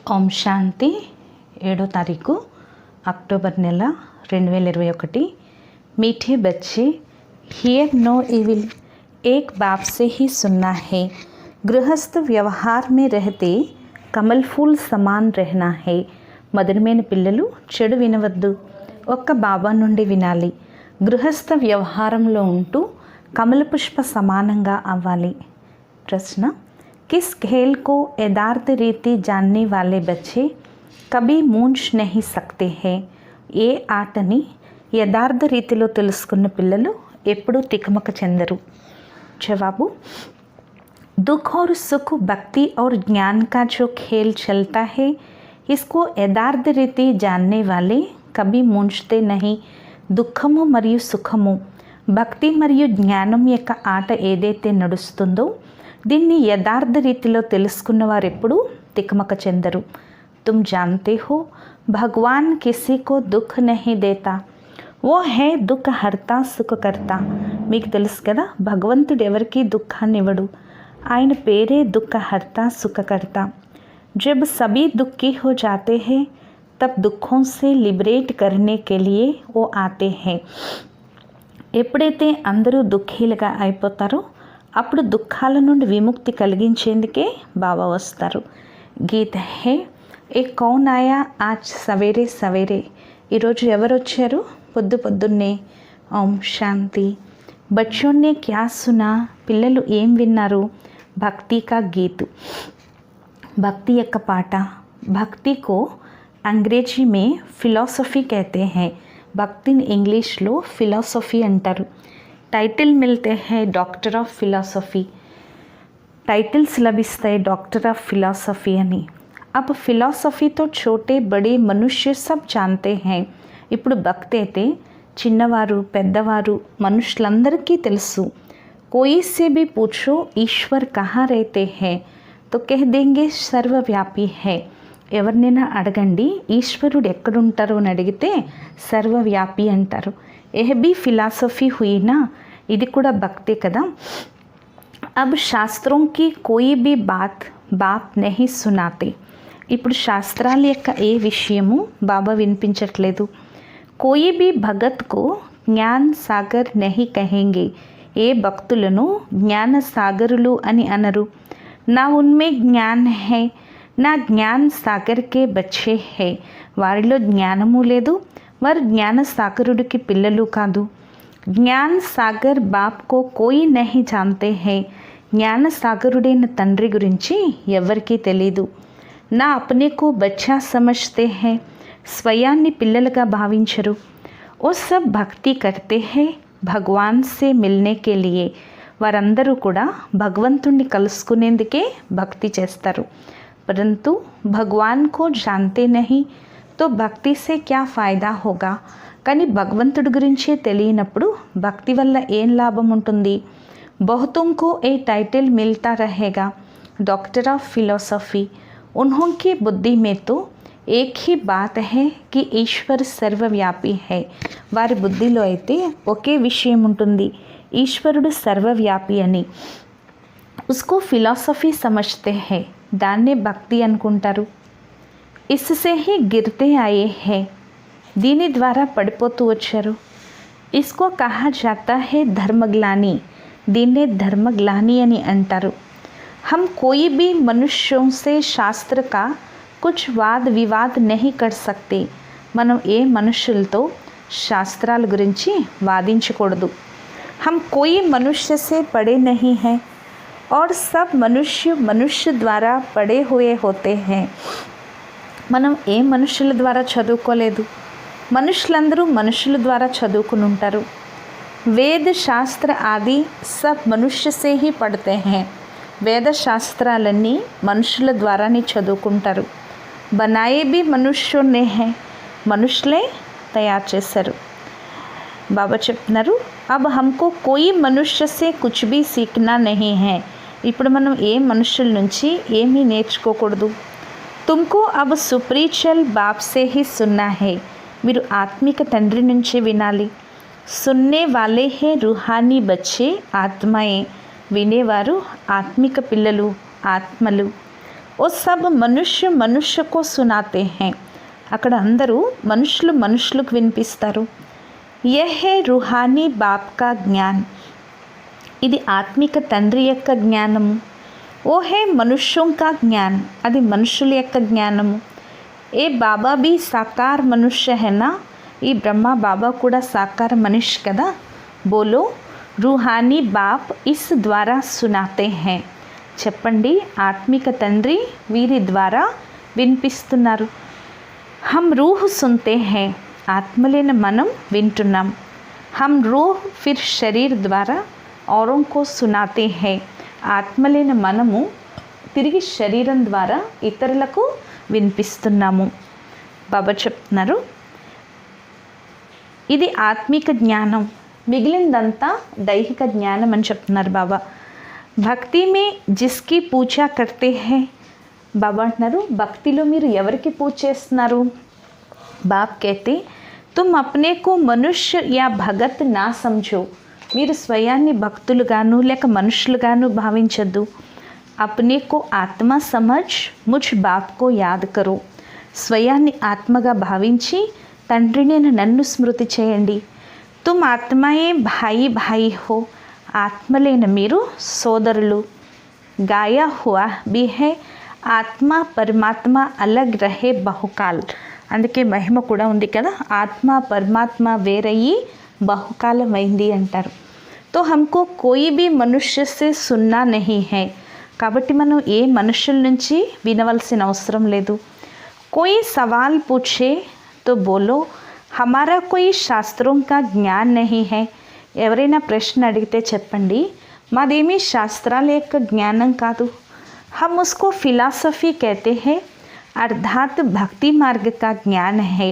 ఓం శాంతి 7వ తారీఖు అక్టోబర్ నెల 2021। मीठे बच्चे, हियर नो इविल एक बाप से ही सुनना है। गृहस्थ व्यवहार में रहते कमल फूल समान रहना है। మధురమైన పిల్లలు, చెడు వినవద్దు, ఒక్క బాబా నుండి వినాలి। గృహస్థ వ్యవహారంలో ఉంటూ కమల పుష్ప సమానంగా అవ్వాలి। ప్రశ్న, किस खेल को यथार्थ रीति जानने वाले बच्चे कभी मूंझ नहीं सकते हैं? ఏ ఆటని యథార్థ రీతిలో తెలుసుకున్న పిల్లలు ఎప్పుడూ తికమక చెందరు। జవాబు, दुख और सुख, भक्ति और ज्ञान का जो खेल चलता है, इसको यथार्थ रीति जानने वाले कभी मूंझते नहीं। దుఃఖము మరియు సుఖము, భక్తి మరియు జ్ఞానం యొక్క ఆట ఏదైతే నడుస్తుందో దీన్ని యథార్థ రీతిలో తెలుసుకున్న వారు ఎప్పుడూ తికమక చెందరు। तुम जानते हो भगवान किसी को दुख नहीं देता, वो है दुख हरता सुख करता। మీకు తెలుసు కదా, భగవంతుడు ఎవరికి దుఃఖాన్ని ఇవ్వడు, ఆయన పేరే దుఃఖ హర్త సుఖకర్త। जब सभी दुखी हो जाते हैं तब दुखों से लिबरेट करने के लिए वो आते हैं। ఎప్పుడైతే అందరూ దుఃఖీలుగా అయిపోతారో అప్పుడు దుఃఖాల నుండి విముక్తి కలిగించేందుకే బాబా వస్తారు। గీత హే ఏ కౌన్ ఆయా ఆజ్ సవేరే సవేరే, ఈరోజు ఎవరు వచ్చారు పొద్దు పొద్దున్నే? ఓం శాంతి। బచ్చోं ने क्या सुना, పిల్లలు ఏం విన్నారు? భక్తి కా గీతు, భక్తి యొక్క పాట। భక్తి కో అంగ్రేజీ మే ఫిలాసఫీ कहते हैं। భక్తిని ఇంగ్లీష్లో ఫిలాసఫీ అంటారు। టైటిల్ మిల్తే హై డాక్టర్ ఆఫ్ ఫిలాసఫీ, టైటిల్స్ లభిస్తాయి డాక్టర్ ఆఫ్ ఫిలాసఫీ అని। अब फिलासफी तो छोटे बड़े मनुष्य सब जानते हैं। ఇప్పుడు భక్తి అయితే చిన్నవారు పెద్దవారు మనుషులందరికీ తెలుసు। कोई से भी पूछो ईश्वर कहाँ रहते हैं तो कह देंगे सर्वव्यापी है। ఎవరినైనా అడగండి ఈశ్వరుడు ఎక్కడుంటారో అని అడిగితే సర్వవ్యాపి అంటారు। यह भी फिलासफी हुई ना, ఇది కూడా భక్తే కదా। अब शास्त्रों की कोई भी बात बाप नहीं सुनाते, ఇప్పుడు శాస్త్రాల యొక్క ఏ విషయము బాబా వినిపించట్లేదు। कोई भी भगत को ज्ञान सागर नहीं कहेंगे, ఏ భక్తులను జ్ఞాన సాగరులు అని అనరు। నా ఉన్మే జ్ఞాన్ హై, నా జ్ఞాన్ సాగర్ కే బచ్చే హై, వారిలో జ్ఞానము లేదు, వారు జ్ఞాన సాగరుడికి పిల్లలు కాదు। జ్ఞాన్ సాగర్ బాప్ కో కోయి నహీ జాన్తే హై, జ్ఞాన సాగరుడైన తండ్రి గురించి ఎవరికీ తెలీదు। నా అప్నే కో బచ్చా సమజ్తే హై, స్వయాన్ని పిల్లలుగా భావించరు। ఓ సబ్ భక్తి కర్తే హై భగవాన్ సే మిల్నే కే లియే, వారందరూ కూడా భగవంతుణ్ణి కలుసుకునేందుకే భక్తి చేస్తారు। परंतु भगवान को जानते नहीं तो భక్తి సే క్యా ఫాయిదా హోగా, కానీ భగవంతుడి గురించే తెలియనప్పుడు భక్తి వల్ల ఏం లాభం ఉంటుంది? बहुतों को ఏ टाइटल मिलता रहेगा डॉक्टर ऑफ फिलॉसफी, उन्हों की बुद्धि में तो एक ही बात है कि ईश्वर सर्वव्यापी है। వారి బుద్ధిలో అయితే ఒకే విషయం ఉంటుంది, ఈశ్వరుడు సర్వవ్యాపి అని। उसको फिलॉसफी समझते हैं, దాన్నే భక్తి అనుకుంటారు। इससे ही गिरते आए हैं, దీని ద్వారా పడిపోతూ వచ్చారు। इसको कहा जाता है धर्मग्लानी, దీన్నే ధర్మగ్లాని అని అంటారు। हम कोई भी मनुष्यों से शास्त्र का कुछ वाद विवाद नहीं कर सकते, మనం ఏ మనుషులతో శాస్త్రాల గురించి వాదించకూడదు। हम कोई मनुष्य से पढ़े नहीं हैं और सब मनुष्य मनुष्य द्वारा पढ़े हुए होते हैं, మనం ఏ మనుషుల ద్వారా చదువుకోలేదు, మనుషులందరూ మనుషుల ద్వారా చదువుకుని ఉంటారు। వేద శాస్త్ర ఆది సబ్ మనుష్య సే హీ పढ़ते हैं, వేద శాస్త్రాలన్నీ మనుషుల ద్వారానే చదువుకుంటారు। बनाए भी मनुष्यों ने हैं, మనుషులే తయారు చేశారు। బాబా చెప్తున్నారు, अब हमको कोई मनुष्य से कुछ भी सीखना नहीं है, ఇప్పుడు మనం ఏ మనుషుల నుంచి ఏమీ నేర్చుకోకూడదు। तुमको अब सुप्रीचल बाप से ही सुनना है, మీరు ఆత్మిక తండ్రి నుంచి వినాలి। सुनने वाले हैं रूहानी बच्चे आत्माएं, వినేవారు ఆత్మిక పిల్లలు ఆత్మలు। वो सब మనుష్య మనుష్యకు సునాతే హై. అక్కడ అందరూ మనుషులు మనుషులకు వినిపిస్తారు. యహ్ హై రూహానీ బాప్ కా జ్ఞాన్. ఇది ఆత్మిక తండ్రి యొక్క జ్ఞానము. ఓ హే మనుష్యం కా జ్ఞాన్. అది మనుషుల యొక్క జ్ఞానము. ఏ బాబా బి సాకార్ మనుష్య హేనా. ఈ బ్రహ్మ బాబా కూడా సాకార మనిషి కదా. బోలో రూహానీ బాప్ ఇస్ ద్వారా సునాతే హై. చెప్పండి, ఆత్మిక తండ్రి వీరి ద్వారా వినిపిస్తున్నారు. హమ్ రూహ్ సున్తే హై. ఆత్మలైన మనం వింటున్నాం. హమ్ రూహ్ ఫిర్ శరీర్ ద్వారా ఔరోं को సునాతే హై. ఆత్మలైన మనము తిరిగి శరీరం ద్వారా ఇతరులకు వినిపిస్తున్నాము. బాబా చెప్తున్నారు, ఇది ఆత్మిక జ్ఞానం, మిగిలిందంతా దైహిక జ్ఞానం అని చెప్తున్నారు బాబా. భక్తి మే జిస్కి పూజ కర్తే హై. బాబా అంటున్నారు, భక్తిలో మీరు ఎవరికి పూజ చేస్తున్నారు? బాప్ कहते तुम अपने को मनुष्य या भगत ना समझो. మీరు స్వయాన్ని భక్తులుగాను లేక మనుషులుగాను భావించద్దు. अपने को आत्मा समझ मुझ बाप को याद करो. స్వయాన్ని ఆత్మగా భావించి తండ్రిని నన్ను స్మృతి చేయండి. तुम आत्माएं भाई भाई हो. ఆత్మలైన మీరు సోదరులు. గాయా హుआ भी है ఆత్మ పరమాత్మ అలగ్ రహే బహుకాల్. అందుకే మహిమ కూడా ఉంది కదా, ఆత్మ పరమాత్మ వేరయ్యి బహుకాలమైంది అంటారు. తో హమ్కో కోయి భీ మనుష్య సే సున్నా నహీ హై. కాబట్టి మనం ఏ మనుషుల నుంచి వినవలసిన అవసరం లేదు. కోయి సవాల్ పూछे तो बोलो हमारा कोई శాస్త్రోं का ज्ञान नहीं है. ఎవరైనా ప్రశ్న అడిగితే చెప్పండి, మాదేమీ శాస్త్రాల యొక్క జ్ఞానం కాదు. हम उसको फिलासफी कहते हैं అర్థాత్ భక్తి మార్గ కా జ్ఞాన హై.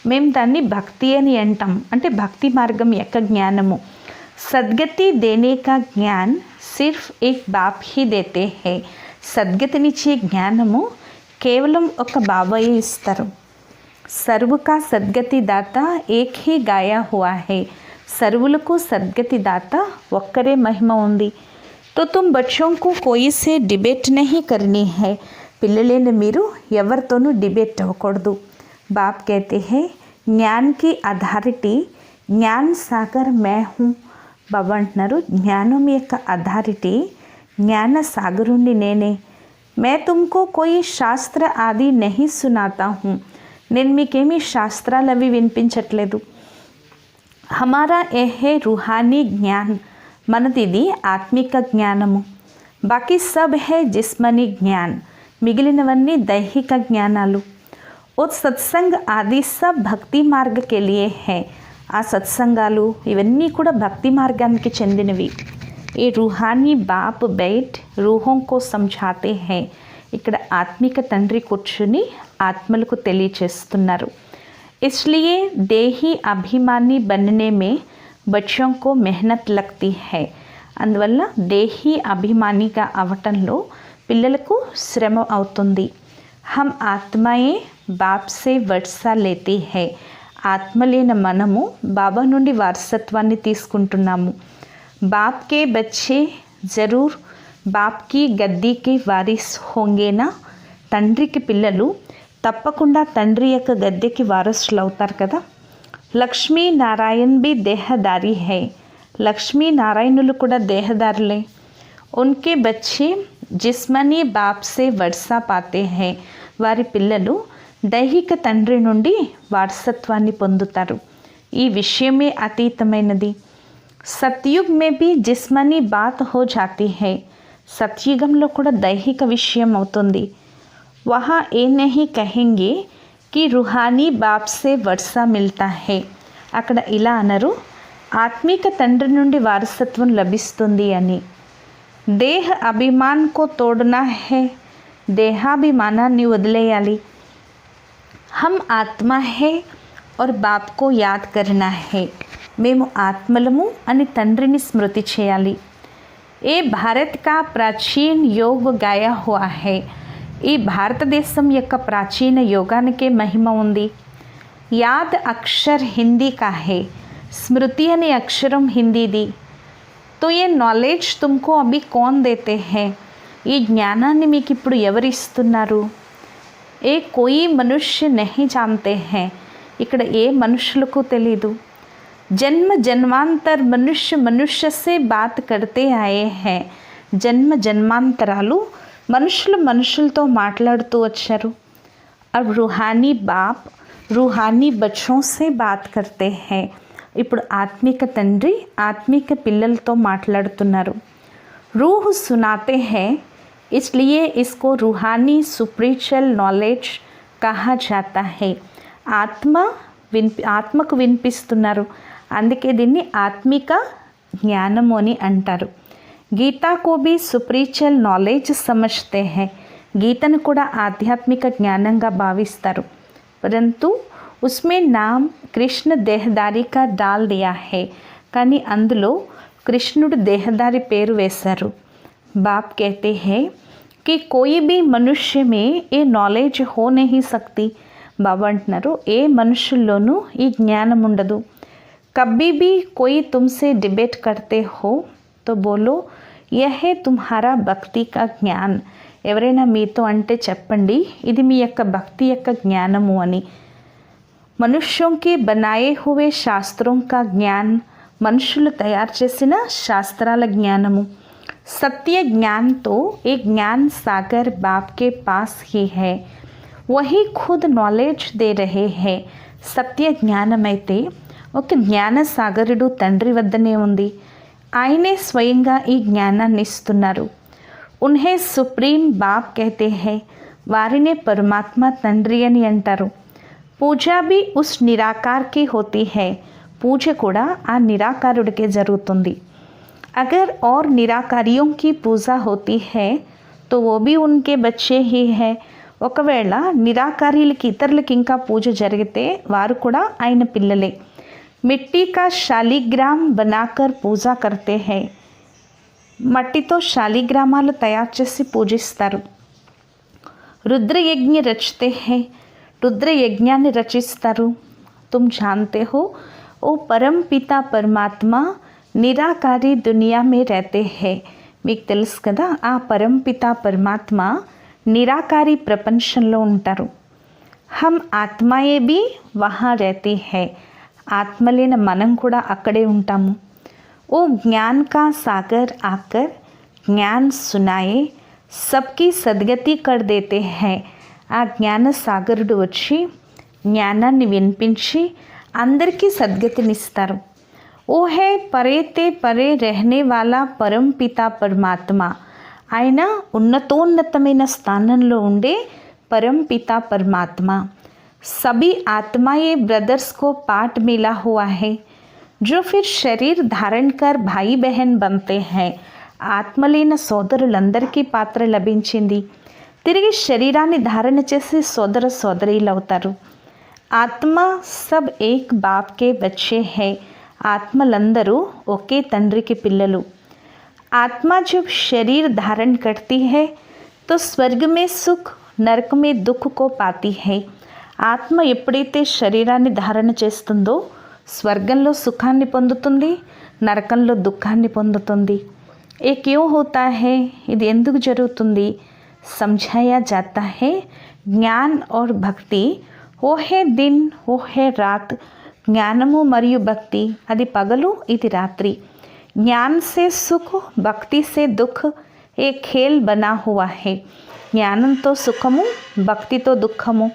మేము దాన్ని భక్తి అని అంటాం, అంటే భక్తి మార్గం యొక్క జ్ఞానము. సద్గతి దేనే కా జ్ఞాన్ సిర్ఫ్ ఏక్ బాప్ హీ దేతే హై. సద్గతినిచ్చే జ్ఞానము కేవలం ఒక బాబాయే ఇస్తారు. సర్వు కా సద్గతి దాత ఏక్ హీ గాయా హుआ है. సర్వులకు సద్గతి దాత ఒక్కరే మహిమ ఉంది. तो तुम बच्चों को कोई से डिबेट नहीं करनी है. పిల్లలైన మీరు ఎవరితోనూ డిబేట్ అవ్వకూడదు. బాప్ कहते हैं జ్ఞాన్ కి అథారిటీ జ్ఞాన్ సాగర్ మే హూ. బాబా అంటున్నారు, జ్ఞానం యొక్క అథారిటీ జ్ఞాన సాగరుణ్ణి నేనే. మే తుమ్కో కోయి శాస్త్ర ఆది నహీ సునాతా హూ. నేను మీకేమీ శాస్త్రాలు అవి వినిపించట్లేదు. హమారా ఏహే రూహానీ జ్ఞాన్. మనదిది ఆత్మిక జ్ఞానము. బాకీ సబ్ హే జిస్మనీ జ్ఞాన్. మిగిలినవన్నీ దైహిక జ్ఞానాలు. ఓ సత్సంగ్ ఆది సబ్ భక్తి మార్గ కే లియే హై. ఆ సత్సంగాలు ఇవన్నీ కూడా భక్తి మార్గానికి చెందినవి. ఏ రూహానీ బాప్ బైట్ రూహోं को समझाते हैं. ఇక్కడ ఆత్మిక తండ్రి కూర్చుని ఆత్మలకు తెలియచేస్తున్నారు. इसलिए देही अभिमानी बनने में बच्चों को मेहनत लगती है. అందువల్ల దేహీ అభిమానిగా అవటంలో పిల్లలకు శ్రమ అవుతుంది. హమ్ ఆత్మయే బాప్ సే వర్సా లేతే హై. ఆత్మలైన మనము బాబా నుండి వారసత్వాన్ని తీసుకుంటున్నాము. బాప్ కే బచ్చే జరూర్ బాప్ కి గద్దీ కి వారిస్ హోంగేనా. తండ్రికి పిల్లలు తప్పకుండా తండ్రి యొక్క గద్దెకి వారసులు అవుతారు కదా. లక్ష్మీ నారాయణ్ బి దేహదారి హై. లక్ష్మీ నారాయణులు కూడా దేహదారులే. ఉన్కే బచ్చే జిస్మనీ బాప్ సే వర్సా పాతే హై. వారి పిల్లలు దైహిక తండ్రి నుండి వారసత్వాన్ని పొందుతారు. ఈ విషయమే అతీతమైనది. సత్యుగ్ మే బి జిస్మనీ బాత్ హో జాతి హై. సత్యుగంలో కూడా దైహిక విషయం అవుతుంది. వహా ఏ నహీ కహెంగే కి రుహానీ బాప్ సే వర్సా మిల్తా హై. అక్కడ ఇలా అనరు, ఆత్మిక తండ్రి నుండి వారసత్వం లభిస్తుంది అని. దేహ అభిమాన్ కో తోడనా హై. దేహాభిమానాన్ని వదిలేయాలి. హమ్ ఆత్మ హై और బాప్ కో యాద్ కర్నా హై. మేము ఆత్మలము అని తండ్రిని స్మృతి చేయాలి. ఏ భారత్ కా ప్రాచీన్ యోగ్ గాయా హుआ है. ఈ భారతదేశం యొక్క ప్రాచీన యోగానికే మహిమ ఉంది. యాద్ అక్షర్ హిందీ కా హై. స్మృతి అనే అక్షరం హిందీది. తో ఏ నాలెడ్జ్ తుమ్కో అభి కౌన్ దేతే హై. ఈ జ్ఞానాన్ని మీకు ఇప్పుడు ఎవరు ఇస్తున్నారు? ఏ కోయి మనుష్య నహీ జానతే హై, ఇక్కడ ఏ మనుషులకు తెలీదు. జన్మ జన్మాంతర్ మనుష్య సే బాత్ కర్తే ఆయే హై, జన్మ జన్మాంతరాలు మనుషులతో మాట్లాడుతూ వచ్చారు. अब रूहानी बाप रूहानी बच्चों से बात करते हैं, ఇప్పుడు ఆత్మిక తండ్రి ఆత్మిక పిల్లలతో మాట్లాడుతున్నారు. रूह सुनाते हैं, इसलिए इसको रूहानी सुप्रीचुअल नॉलेज कहा जाता है. ఆత్మకు వినిపిస్తున్నారు, అందుకే దీన్ని ఆత్మిక జ్ఞానము అని అంటారు. గీతా కో భీ సుప్రీచువల్ నాలెడ్జ్ సమజ్తే హై, గీతను కూడా ఆధ్యాత్మిక జ్ఞానంగా భావిస్తారు. పరంతు ఉస్మే నామ్ కృష్ణ దేహదారి కా డాల్ దియా హై, కానీ అందులో కృష్ణుడు దేహదారి పేరు వేశారు. బాప్ कहते हैं कि कोई भी मनुष्य में ये नॉलेज हो नहीं सकती. బాబా అంటున్నారు ఏ మనుషుల్లోనూ ఈ జ్ఞానం ఉండదు. कभी भी कोई तुमसे डिबेट करते हो तो बोलो यह है तुम्हारा भक्ति का ज्ञान. ఎవరైనా మీతో అంటే చెప్పండి ఇది మీ యొక్క భక్తి యొక్క జ్ఞానము అని. మనుష్యోं के बनाए हुए शास्त्रों का ज्ञान, మనుషులు తయారు చేసిన శాస్త్రాల జ్ఞానము. सत्य ज्ञान तो एक ज्ञान सागर बाप के पास ही है, वही खुद नॉलेज दे रहे हैं. సత్య జ్ఞానమైతే ఒక జ్ఞాన సాగరుడు తండ్రి వద్దనే ఉంది, ఆయనే స్వయంగా ఈ జ్ఞానాన్ని ఇస్తున్నారు. उन्हें सुप्रीम बाप कहते हैं, వారినే పరమాత్మ తండ్రి అని అంటారు. పూజా भी उस निराकार की होती है, పూజ కూడా ఆ నిరాకారుడికే జరుగుతుంది. अगर और निराकारियों की पूजा होती है तो वो भी उनके बच्चे ही है. ఒకవేళ నిరాకారీలకి ఇతరులకి ఇంకా పూజ జరిగితే వారు కూడా ఆయన పిల్లలే. మిట్టీ కా శాలిగ్రామ్ బనాకర్ పూజా కర్తే హై, మట్టితో శాలిగ్రామాలు తయారు చేసి పూజిస్తారు. రుద్రయజ్ఞ రచతే హై, రుద్రయజ్ఞాన్ని రచిస్తారు. తుమ్ జాన్తే హో ఓ పరం పితా పరమాత్మ నిరాకారి దునియా మే రహతే హై, మీకు తెలుసు కదా ఆ పరంపిత పరమాత్మ నిరాకారి ప్రపంచంలో ఉంటారు. హమ్ ఆత్మాయే బి వహా రహతే హై, ఆత్మలైన మనం కూడా అక్కడే ఉంటాము. ఓ జ్ఞాన్ కా సాగర్ ఆకర్ జ్ఞాన్ సునాయే సబ్కి సద్గతి కర్ దేతే హై, ఆ జ్ఞాన సాగరుడు వచ్చి జ్ఞానాన్ని వినిపించి అందరికీ సద్గతినిస్తారు. ఓ హే పరేతే పరే రహనే వాలా పరం పితా పరమాత్మ, ఆయన ఉన్నతోన్నతమైన స్థానంలో ఉండే పరం పితా పరమాత్మ. सभी आत्माएं ब्रदर्स को पाठ मिला हुआ है जो फिर शरीर धारण कर भाई बहन बनते हैं. ఆత్మలైన సోదరులందరికీ పాత్ర లభించింది, తిరిగి శరీరాన్ని ధారణ చేసి సోదర సోదరీలు అవుతారు. ఆత్మ సబ్ ఏక్ బాప్ కే బచ్చే హై, ఆత్మలందరూ ఒకే తండ్రికి పిల్లలు. ఆత్మ జబ్ శరీర్ ధారణ కర్తీ హై తో స్వర్గ మే సుఖ్ నరక మే దుఃఖ్ కో పాతీ హై. ఆత్మ ఎప్పుడైతే శరీరాన్ని ధారణ చేస్తుందో స్వర్గంలో సుఖాన్ని పొందుతుంది, నరకంలో దుఃఖాన్ని పొందుతుంది. ఏ క్యూ హోతా హై, ఇది ఎందుకు జరుగుతుంది? సమझाया जाता है జ్ఞాన్ और భక్తి ఓ హే దిన్ ఓ హే రాత్, జ్ఞానము మరియు భక్తి అది పగలు ఇది రాత్రి. జ్ఞాన్ సే సుఖ్ భక్తి సే దుఃఖ్ ఏ ఖేల్ బనా హువా హై, జ్ఞానంతో సుఖము భక్తితో దుఃఖము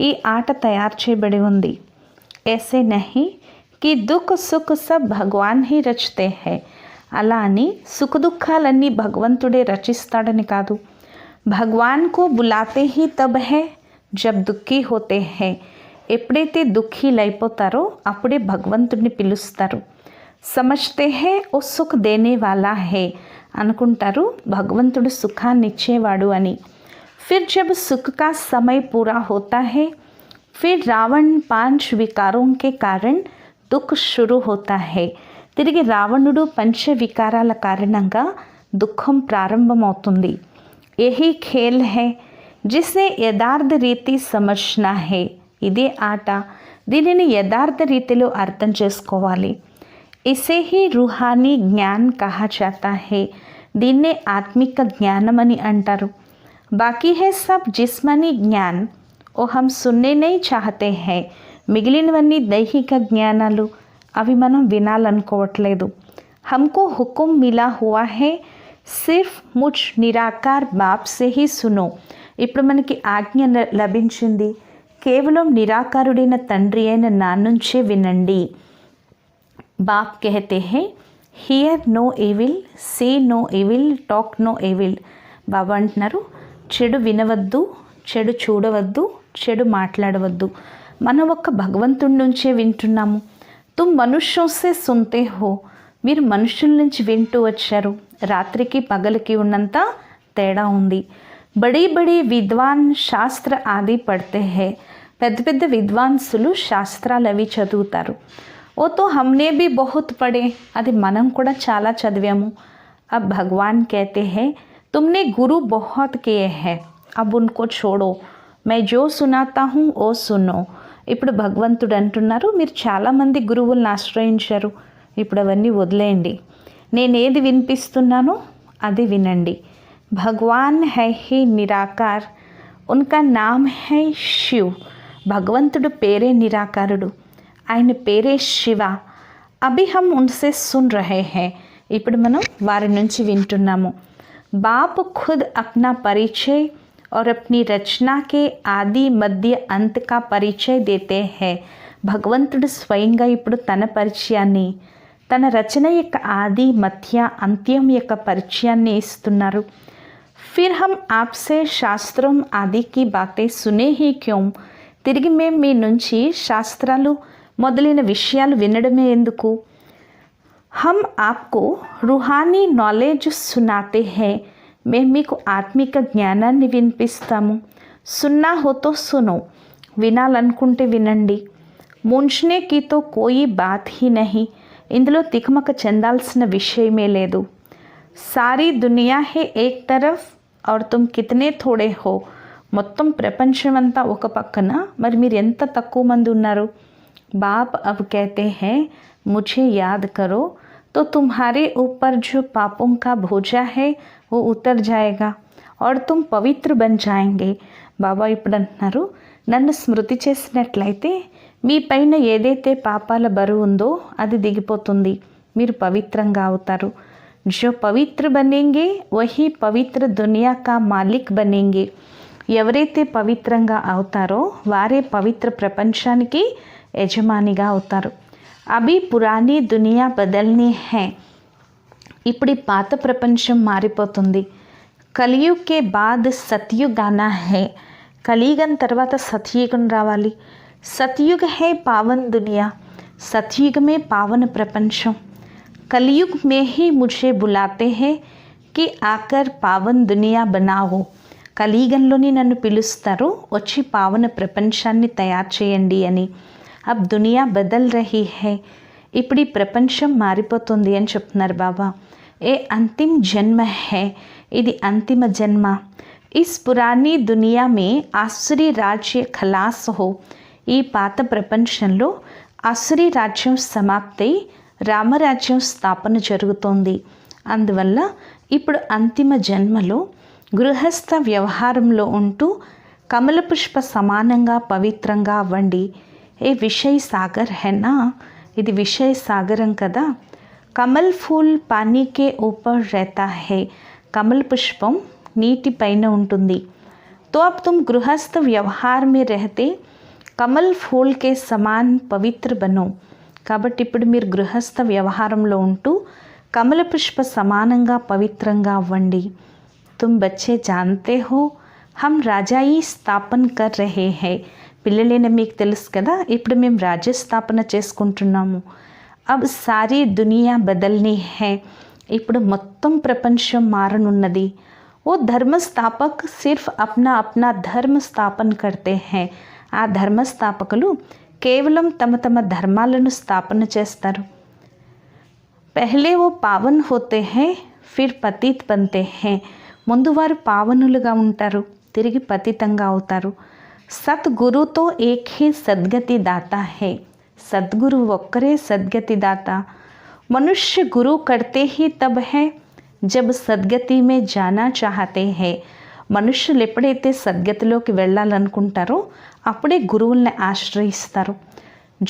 ఈ ఆట తయారు చేయబడి ఉంది. ऐसे नहीं कि दुख सुख सब भगवान ही रचते हैं, అలా అని సుఖ దుఃఖాలన్నీ భగవంతుడే రచిస్తాడని కాదు. భగవాన్ కో బులాతే హీ తబ్ హై జబ్ దుఃఖీ హోతే హై, ఎప్పుడైతే దుఃఖీలైపోతారో అప్పుడే భగవంతుడిని పిలుస్తారు. సమజ్తే హై ఓ సుఖ్ దేనే వాలా హై, అనుకుంటారు భగవంతుడు సుఖాన్ని ఇచ్చేవాడు అని. फिर जब सुख का समय पूरा होता है फिर रावण 5 विकारों के कारण दुख शुरू होता है. తిరిగి రావణుడు పంచ వికారాల కారణంగా దుఃఖం ప్రారంభమవుతుంది. యహీ ఖేల్ హై జిసే యథార్థ రీతి సమజ్నా హై, ఇదే ఆట, దీనిని యథార్థ రీతిలో అర్థం చేసుకోవాలి. ఇసే హీ రూహానీ జ్ఞాన్ కహా జాతా హై, దీన్నే ఆత్మిక జ్ఞానం అని అంటారు. బాకీ హై సబ్ జిస్మనీ జ్ఞాన్ ఓ హమ్ సున్నే నహీ చాహతే హై. మిగిలినవన్నీ దైహిక జ్ఞానాలు, అవి మనం వినాలనుకోవట్లేదు. हमको हुक्म मिला हुआ है सिर्फ मुझ निराकार बाप से ही सुनो. ఇప్పుడు మనకి ఆజ్ఞ లభించింది, కేవలం నిరాకారుడైన తండ్రి అయిన నా నుంచే వినండి. బాప్ कहते हैं hear no evil, say no evil, talk no evil. బాబా అంటున్నారు, చెడు వినవద్దు, చెడు చూడవద్దు, చెడు మాట్లాడవద్దు. మనం ఒక్క భగవంతుడి నుంచే వింటున్నాము. తుమ్ మనుష్యోं से सुनते हो. మీరు మనుషుల నుంచి వింటూ వచ్చారు. రాత్రికి పగలికి ఉన్నంత తేడా ఉంది. బడీ బడీ విద్వాన్ శాస్త్ర ఆది పడితే హే. పెద్ద పెద్ద విద్వాంసులు శాస్త్రాలు అవి చదువుతారు. ఓ తో హమ్నే భీ బహుత్ పడే, అది మనం కూడా చాలా చదివాము. అబ్ భగవాన్ कहते हैं तुमने गुरु बहुत किए हैं, अब उनको छोड़ो, मैं जो सुनाता हूँ वो सुनो. ఇప్పుడు భగవంతుడు అంటున్నారు, మీరు చాలామంది గురువులను ఆశ్రయించారు, ఇప్పుడు అవన్నీ వదిలేయండి, నేనేది వినిపిస్తున్నానో అది వినండి. భగవాన్ హై హీ నిరాకార్, ఉన్కా నామ్ హై శివ్. భగవంతుడు పేరే నిరాకారుడు, ఆయన పేరే శివ. అభి హమ్ ఉన్సే సున్ రహే హై. ఇప్పుడు మనం వారి నుంచి వింటున్నాము. బాప్ ఖుద్ అప్నా పరిచయ్ और अपनी रचना के आदि मध्य अंत का परिचय देते हैं. భగవంతుడు స్వయంగా ఇప్పుడు తన పరిచయాన్ని, తన రచన యొక్క ఆది మధ్య అంత్యం యొక్క పరిచయాన్ని ఇస్తున్నారు. ఫిర్ హమ్ ఆప్సే శాస్త్రం ఆది కి బాతే సునే హీ క్యోం. తిరిగి మేము మీ నుంచి శాస్త్రాలు మొదలైన విషయాలు వినడమే ఎందుకు? హమ్ ఆప్కో రూహానీ నాలెడ్జ్ సునాతే హై. మేము మీకు ఆత్మిక జ్ఞానాన్ని వినిపిస్తాము. సున్నా హోతో సునో, వినాలనుకుంటే వినండి. ముంచనే కి తో కోయి బాత్ హీ నహీ. ఇందులో తికమక చెందాల్సిన విషయమే లేదు. సారీ దునియా హే ఏక్ తరఫ్ ఔర్ తుమ్ కితనే థోడే హో. మొత్తం ప్రపంచమంతా ఒక పక్కన, మరి మీరు ఎంత తక్కువ మంది ఉన్నారు. బాప్ అబ్ कहते हैं मुझे याद करो तो तुम्हारे ऊपर जो पापों का बोझा है वो उतर जाएगा और तुम पवित्र बन जाएंगे. బాబా ఇప్పుడు అంటున్నారు, నన్ను స్మృతి చేసినట్లయితే మీ పైన ఏదైతే పాపాల బరువు ఉందో అది దిగిపోతుంది, మీరు పవిత్రంగా అవుతారు. జో పవిత్ర బనేంగే వహీ పవిత్ర దునియా కా మాలిక్ బనేంగే. ఎవరైతే పవిత్రంగా అవుతారో వారే పవిత్ర ప్రపంచానికి యజమానిగా అవుతారు. అభి పురాణీ దునియా బదల్నీ హై. ఇప్పుడు ఈ పాత ప్రపంచం మారిపోతుంది. కలియుగ్ కే బాద్ సత్యుగ్ ఆనా హై. కలియుగం తర్వాత సత్యుగం రావాలి. సత్యుగ్ హై పావన్ దునియా. సత్యుగమే పావన ప్రపంచం. కలియుగ్ మే హీ ముఝే బులాతే హై కి ఆకర్ పావన్ దునియా బనావో. కలియుగంలోని నన్ను పిలుస్తారు, వచ్చి పావన ప్రపంచాన్ని తయారు చేయండి అని. అబ్ దునియా బదల్ రహీ హై. ఇప్పుడు ఈ ప్రపంచం మారిపోతుంది అని చెప్తున్నారు బాబా. ఏ అంతిమ జన్మ హై, ఇది అంతిమ జన్మ. ఇస్ పురాణీ దునియా మే ఆసురీ రాజ్య ఖలాస్ హో. ఈ పాత ప్రపంచంలో ఆసురీ రాజ్యం సమాప్తై రామరాజ్యం స్థాపన జరుగుతోంది. అందువల్ల ఇప్పుడు అంతిమ జన్మలో గృహస్థ వ్యవహారంలో ఉంటూ కమల పుష్ప సమానంగా పవిత్రంగా అవ్వండి. ఏ విషయ సాగర్ హెనా, ఇది విషయ సాగరం కదా. కమల్ ఫూల్ పానీకే ఊపర్ रहता है. కమల్ పుష్పం నీటి పైన ఉంటుంది. తో అబ్ తుమ్ గృహస్థ వ్యవహార్ మే రహతే కమల్ ఫూల్ కే సమాన్ పవిత్ర బనో. కాబట్టి ఇప్పుడు మీరు గృహస్థ వ్యవహారంలో ఉంటూ కమల పుష్ప సమానంగా పవిత్రంగా అవ్వండి. తుమ్ బచ్చే జాన్తే హో హమ్ రాజాయి స్థాపన కర్ రహే హై. పిల్లలైన మీకు తెలుసు కదా, ఇప్పుడు మేము రాజ్యస్థాపన చేసుకుంటున్నాము. అబ్ సారీ దునియా బదల్నీ హై. ఇప్పుడు మొత్తం ప్రపంచం మారనున్నది. ఓ ధర్మస్థాపక్ సిర్ఫ్ అప్నా అప్నా ధర్మ స్థాపన కర్తే హై. ఆ ధర్మస్థాపకులు కేవలం తమ తమ ధర్మాలను స్థాపన చేస్తారు. పహలే ఓ పావన్ హోతే హై ఫిర్ పతిత్ బంతే హై. ముందు వారు పావనులుగా ఉంటారు, తిరిగి పతితంగా అవుతారు. సద్గురుతో ఏక్ హీ సద్గతి దాతా హై. సద్గురు ఒక్కరే సద్గతి దాత. మనుష్య గురు కర్తే హీ తబ్ హై जब సద్గతి में जाना चाहते हैं మనుషులు ఎప్పుడైతే సద్గతిలోకి వెళ్ళాలనుకుంటారో అప్పుడే గురువుల్ని ఆశ్రయిస్తారు.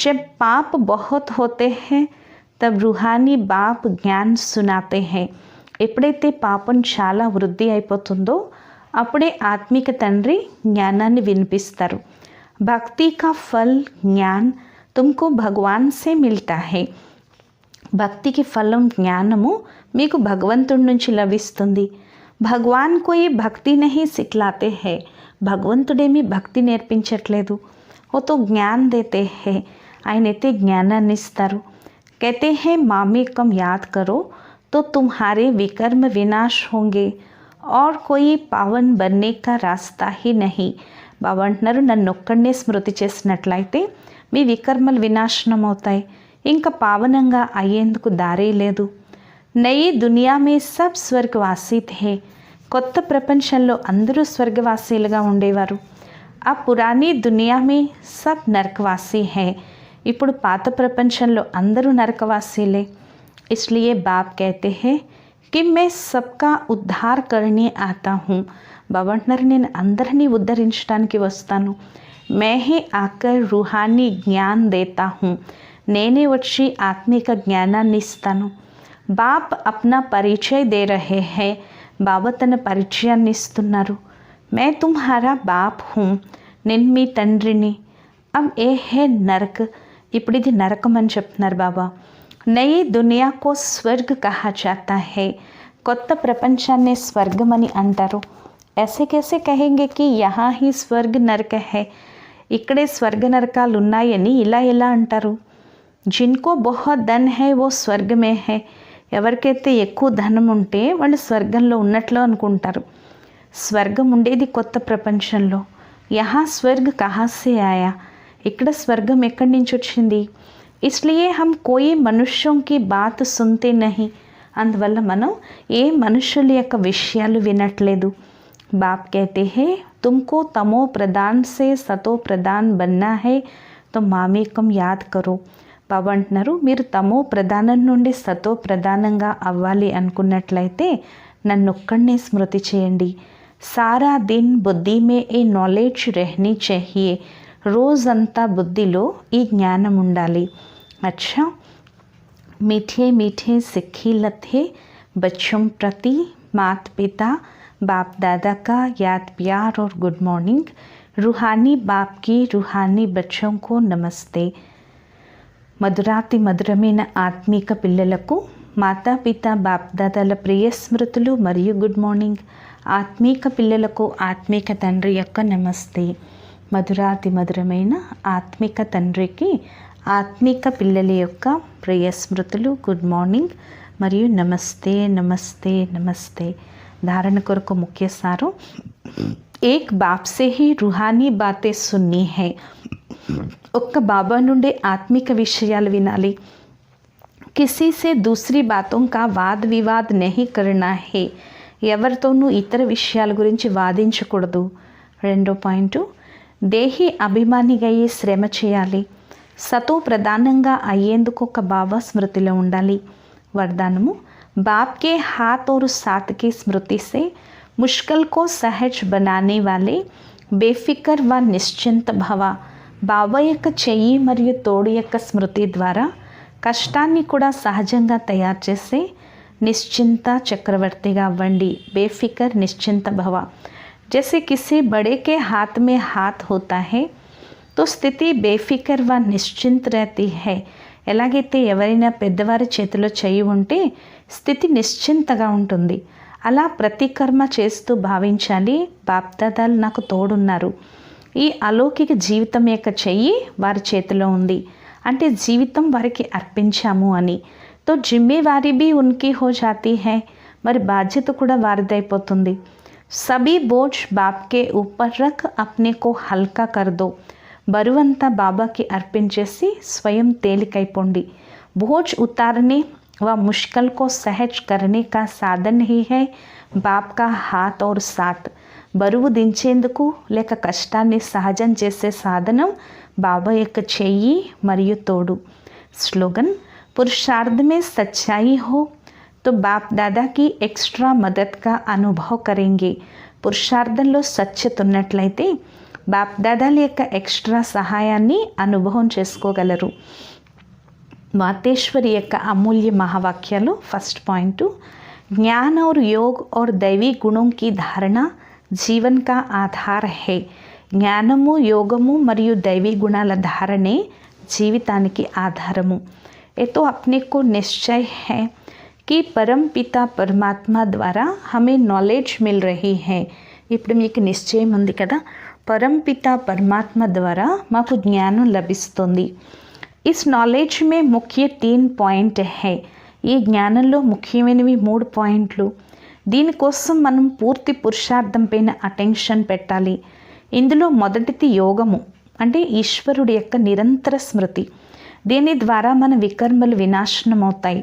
जब पाप बहुत होते हैं तब रूहानी बाप ज्ञान सुनाते हैं. ఎప్పుడైతే పాపం చాలా వృద్ధి అయిపోతుందో అప్పుడే ఆత్మిక తండ్రి జ్ఞానాన్ని వినిపిస్తారు. భక్తి కా ఫల్ జ్ఞాన్ తుమ్కో భగవాన్ సే మిల్తా హై. భక్తికి ఫలం జ్ఞానము మీకు భగవంతుడి నుంచి లభిస్తుంది. భగవాన్ కోయి భక్తి నహీ సిక్లాతే హై. భగవంతుడేమీ భక్తి నేర్పించట్లేదు. ఓ తో జ్ఞాన్ దేతే హై. ఆయనైతే జ్ఞానాన్ని ఇస్తారు. कहते हैं मामे कम याद करो तो तुम्हारे विकर्म विनाश होंगे और कोई पावन बनने का रास्ता ही नहीं. బాబా అంటున్నారు, నన్ను ఒక్కడనే స్మృతి చేసినట్లయితే మీ వికర్మలు వినాశనం అవుతాయి, ఇంకా పావనంగా అయ్యేందుకు దారే లేదు. నయీ దునియా మే సబ్ స్వర్గవాసీ థే. కొత్త ప్రపంచంలో అందరూ స్వర్గవాసీలుగా ఉండేవారు. ఆ పురాణీ దునియా మే సబ్ నరకవాసీ హై. ఇప్పుడు పాత ప్రపంచంలో అందరూ నరకవాసీలే. इसलिए बाप कहते हैं कि मैं सबका उद्धार करने आता हूँ. బాబా అంటున్నారు, నేను అందరినీ ఉద్ధరించడానికి వస్తాను. मैं ही आकर रूहानी ज्ञान देता हूँ. నేనే వచ్చి ఆత్మిక జ్ఞానాన్ని ఇస్తాను. బాప్ అప్నా పరిచయ్ దే రహే హై. బాబా తన పరిచయాన్ని ఇస్తున్నారు. मैं तुम्हारा बाप हूँ. నేను మీ తండ్రిని. अब ये है नरक. ఇప్పుడు ఇది నరకం అని చెప్తున్నారు బాబా. నయీ దునియాకో స్వర్గ్ కహా జాతా హై. కొత్త ప్రపంచాన్ని స్వర్గం అని అంటారు. ऐसे कैसे कहेंगे कि यहाँ ही స్వర్గ్ నరక है. ఇక్కడే స్వర్గ నరకాలు ఉన్నాయని ఇలా ఎలా అంటారు. జిన్కో బహుత్ ధన్ హై వో స్వర్గ్ మే హై. ఎవరికైతే ఎక్కువ ధనం ఉంటే వాళ్ళు స్వర్గంలో ఉన్నట్లు అనుకుంటారు. స్వర్గం ఉండేది కొత్త ప్రపంచంలో. యహా స్వర్గ్ కహా సే ఆయా. ఇక్కడ స్వర్గం ఎక్కడి నుంచి వచ్చింది. ఇస్లియే హమ్ కోయి మనుష్యం కి బాత్ సున్తే నహీ. అందువల్ల మనం ఏ మనుషుల యొక్క విషయాలు వినట్లేదు. బాప్ कहते हैं तुमको तमो प्रदान से सतो प्रदान बनना है तो మామేకం యాద్ కరో. బాబా అంటున్నారు, మీరు తమో ప్రధానం నుండి సతో ప్రధానంగా అవ్వాలి అనుకున్నట్లయితే నన్ను ఒక్కడనే స్మృతి చేయండి. సారా దిన్ బుద్ధి మే ఏ నాలెడ్జ్ రెహనీ चाहिए. రోజంతా బుద్ధిలో ఈ జ్ఞానం ఉండాలి. అచ్చా, मीठे मीठे सिक्खी लथे बच्चों प्रति मात पिता बाप दादा का याद प्यार और गुड मॉर्निंग. रूहानी बाप की रूहानी बच्चों को नमस्ते. మధురాతి మధురమైన ఆత్మీక పిల్లలకు మాతాపిత బాప్దాదాల ప్రియ స్మృతులు మరియు గుడ్ మార్నింగ్. ఆత్మీక పిల్లలకు ఆత్మీక తండ్రి యొక్క నమస్తే. మధురాతి మధురమైన ఆత్మిక తండ్రికి ఆత్మిక పిల్లల యొక్క ప్రియ స్మృతులు, గుడ్ మార్నింగ్ మరియు నమస్తే నమస్తే నమస్తే. ధారణ కొరకు ముఖ్య సారం, ఏక్ బాప్ సే హీ రూహానీ బాతే సున్నీ హై. ఒక్క బాబా నుండి ఆత్మిక విషయాలు వినాలి. కిసీ సే దూసరీ బాతోं का వాద్ వివాద్ నహీ కర్నా హై. ఎవరితోనూ ఇతర విషయాల గురించి వాదించకూడదు. రెండో పాయింట్, దేహి అభిమానిగా అయ్యే శ్రమ చేయాలి. సతో ప్రధానంగా అయ్యేందుకు ఒక బాబా స్మృతిలో ఉండాలి. వరదానము, బాప్ కే హాత్ और साथ की स्मृति से मुश्किल को सहज बनाने वाले बेफिक्र व निश्चिंत भव. బాబా యొక్క చెయ్యి మరియు తోడు యొక్క స్మృతి ద్వారా కష్టాన్ని కూడా సహజంగా తయారు చేసే నిశ్చింత చక్రవర్తిగా అవ్వండి. బేఫికర్ నిశ్చింత భవ. जैसे किसी बड़े के हाथ में हाथ होता है तो స్థితి బేఫికర్ వ నిశ్చింత్ रहती है. ఎలాగైతే ఎవరైనా పెద్దవారి చేతిలో చెయ్యి ఉంటే స్థితి నిశ్చింతగా ఉంటుంది. అలా ప్రతి కర్మ చేస్తూ భావించాలి, బాప్దాదాలు నాకు తోడున్నారు. ఈ అలౌకిక జీవితం యొక్క చెయ్యి వారి చేతిలో ఉంది అంటే జీవితం వారికి అర్పించాము అని. తో జిమ్మేవారీ బీ ఉన్కి హో జాతీ హై. మరి బాధ్యత కూడా వారిదైపోతుంది. సభీ బోझ బాప్ కే ఊపర్ రఖ్ అప్నే కో హల్కా కర్ దో. బరువంతా బాబాకి అర్పించేసి స్వయం తేలికైపోండి. బోझ ఉతారనే व मुश्किल को सहज करने का साधन ही है बाप का हाथ और साथ. బరువు దించేందుకు లేక కష్టాన్ని సహజం చేసే సాధనం బాబా యొక్క చెయ్యి మరియు తోడు. స్లోగన్, పురుషార్థ మే సచ్చాయి హో तो बाप दादा की एक्स्ट्रा मदद का అనుభవ करेंगे. పురుషార్థంలో సత్యత ఉన్నట్లయితే బాప్ దాదాల యొక్క ఎక్స్ట్రా సహాయాన్ని అనుభవం చేసుకోగలరు. మాతేశ్వరి యొక్క అమూల్య మహావాక్యాలు. ఫస్ట్ పాయింట్, ज्ञान और योग और दैवी गुणों की धारणा जीवन का आधार है. జ్ఞానము, యోగము మరియు దైవీ గుణాల ధారణే జీవితానికి ఆధారము. ये तो अपने को निश्चय है कि परम पिता परमात्मा द्वारा हमें नॉलेज मिल रही है. ఇప్పుడు మీకు నిశ్చయం ఉంది కదా, పరంపిత పరమాత్మ ద్వారా మాకు జ్ఞానం లభిస్తుంది. इस नॉलेज में मुख्य 3 పాయింట్ है. ఈ జ్ఞానంలో ముఖ్యమైనవి 3 పాయింట్లు. దీనికోసం మనం పూర్తి పురుషార్థం పైన అటెన్షన్ పెట్టాలి. ఇందులో మొదటిది యోగము, అంటే ఈశ్వరుడి యొక్క నిరంతర స్మృతి. దీని ద్వారా మన వికర్మలు వినాశనం అవుతాయి.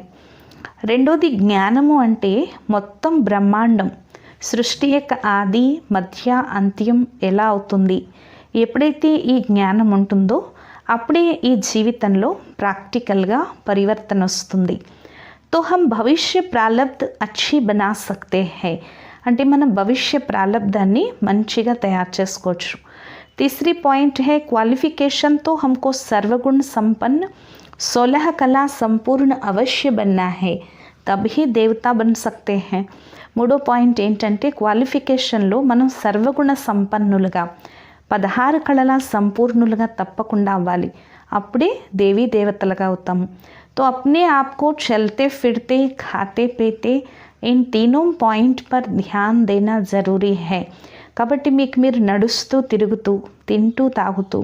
రెండోది జ్ఞానము, అంటే మొత్తం బ్రహ్మాండం సృష్టి యొక్క ఆది మధ్య అంత్యం ఎలా అవుతుంది. ఎప్పుడైతే ఈ జ్ఞానం ఉంటుందో అప్పుడే ఈ జీవితంలో ప్రాక్టికల్గా పరివర్తన వస్తుంది. तो हम भविष्य प्रारब्ध अच्छी बना सकते हैं. అంటే మన భవిష్య ప్రారబ్ధాన్ని మంచిగా తయారు చేసుకోవచ్చు. तीसरी पॉइंट है क्वालिफिकेशन. तो हमको सर्वगुण संपन्न 16 कला संपूर्ण अवश्य बनना है, तभी देवता बन सकते हैं. మూడో పాయింట్ ఏంటంటే క్వాలిఫికేషన్లో మనం సర్వగుణ సంపన్నులుగా 16 కళల సంపూర్ణులుగా తప్పకుండా అవ్వాలి. అప్పుడే దేవీ దేవతలుగా అవుతాము. तो अपने आप को चलते फिरते खाते पीते इन तीनों पॉइंट पर ध्यान देना ज़रूरी है. కాబట్టి మీకు మీరు నడుస్తూ తిరుగుతూ తింటూ తాగుతూ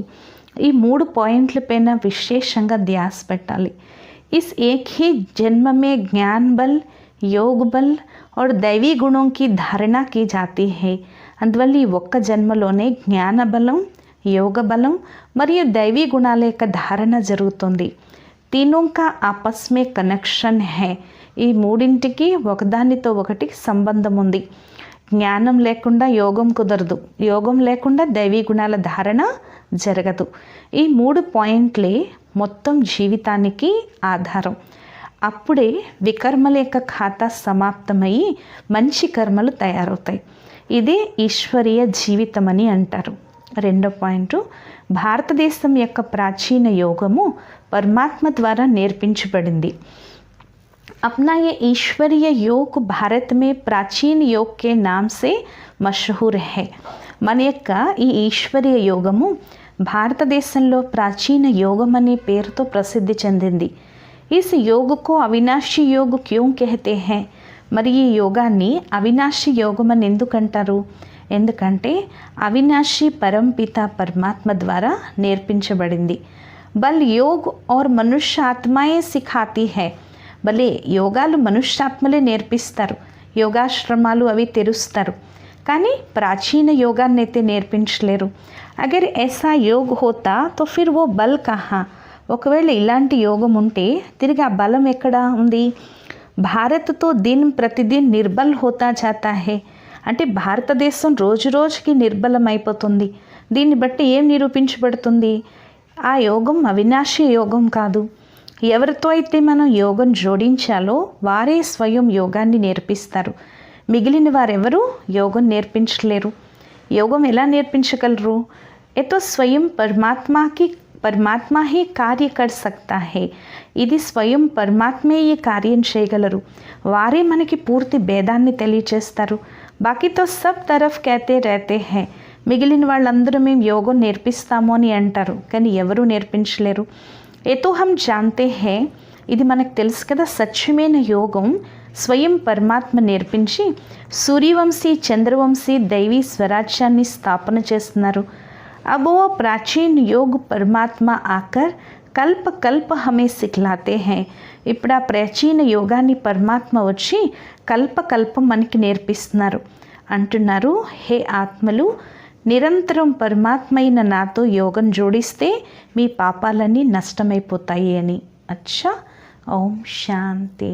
ఈ 3 పాయింట్ల పైన విశేషంగా ధ్యాస పెట్టాలి. इस एक ही जन्म में ज्ञान बल, योग बल और दैवी गुणों की धारणा की जाती है. అందువల్ల ఈ ఒక్క జన్మలోనే జ్ఞాన బలం, యోగ బలం మరియు దైవీ గుణాల యొక్క ధారణ జరుగుతుంది. तीनों का आपस में కనెక్షన్ है. ఈ మూడింటికి ఒకదానితో ఒకటి సంబంధం ఉంది. జ్ఞానం లేకుండా యోగం కుదరదు, యోగం లేకుండా దైవీ గుణాల ధారణ జరగదు. ఈ 3 పాయింట్లే మొత్తం జీవితానికి ఆధారం. అప్పుడే వికర్మల యొక్క ఖాతా సమాప్తమయ్యి మంచి కర్మలు తయారవుతాయి. ఇదే ఈశ్వరీయ జీవితం అని అంటారు. రెండో పాయింట్, భారతదేశం యొక్క ప్రాచీన యోగము పరమాత్మ ద్వారా నేర్పించబడింది. अपना ये ईश्वरीय योग भारत में प्राचीन योग के नाम से मशहूर है. మన యొక్క ఈ ఈశ్వరీయ యోగము భారతదేశంలో ప్రాచీన యోగం అనే పేరుతో ప్రసిద్ధి చెందింది. इस योग को అవినాశి योग क्यों कहते हैं. మరి ఈ యోగాన్ని అవినాశి యోగం అని ఎందుకంటారు? ఎందుకంటే అవినాశి పరంపిత పరమాత్మ ద్వారా నేర్పించబడింది. బల్ యోగ్ और మనుష్య ఆత్మాయే సిఖాती है. భలే యోగాలు మనుష్యాత్మలే నేర్పిస్తారు, యోగాశ్రమాలు అవి తెరుస్తారు, కానీ ప్రాచీన యోగాన్ని అయితే నేర్పించలేరు. అగర్ ऐसा योग होता तो फिर वो बल कहाँ. ఒకవేళ ఇలాంటి యోగం ఉంటే తిరిగి ఆ బలం ఎక్కడ ఉంది? భారత్తో దిన్ ప్రతిదిన్ నిర్బల్ హోతా జాతా హే. అంటే భారతదేశం రోజు రోజుకి నిర్బలం అయిపోతుంది. దీన్ని బట్టి ఏం నిరూపించబడుతుంది? ఆ యోగం అవినాశి యోగం కాదు. ఎవరితో అయితే మనం యోగం జోడించాలో వారే స్వయం యోగాన్ని నేర్పిస్తారు. మిగిలిన వారెవరూ యోగం నేర్పించలేరు. యోగం ఎలా నేర్పించగలరు? ఏతో స్వయం పరమాత్మ హీ కార్య కర్ సక్తా హే. ఇది స్వయం పరమాత్మే ఈ కార్యం చేయగలరు. వారే మనకి పూర్తి భేదాన్ని తెలియచేస్తారు. బాకీతో సబ్ తరఫ్ कहते रहते हैं. మిగిలిన వాళ్ళందరూ మేము యోగం నేర్పిస్తాము అని అంటారు, కానీ ఎవరూ నేర్పించలేరు. ఏతో హమ్ జాన్తే హే. ఇది మనకు తెలుసు కదా, సత్యమైన యోగం స్వయం పరమాత్మ నేర్పించి సూర్యవంశీ చంద్రవంశీ దైవీ స్వరాజ్యాన్ని స్థాపన చేస్తున్నారు. अब वो प्राचीन योग परमात्मा आकर कल्प कल्प हमें सिखलाते हैं. ఇప్పుడు ఆ ప్రాచీన యోగాన్ని పరమాత్మ వచ్చి కల్పకల్పం మనకి నేర్పిస్తున్నారు. అంటున్నారు, హే ఆత్మలు, నిరంతరం పరమాత్మైన నాతో యోగం జోడిస్తే మీ పాపాలన్నీ నష్టమైపోతాయి అని. అచ్చా, ఓం శాంతి.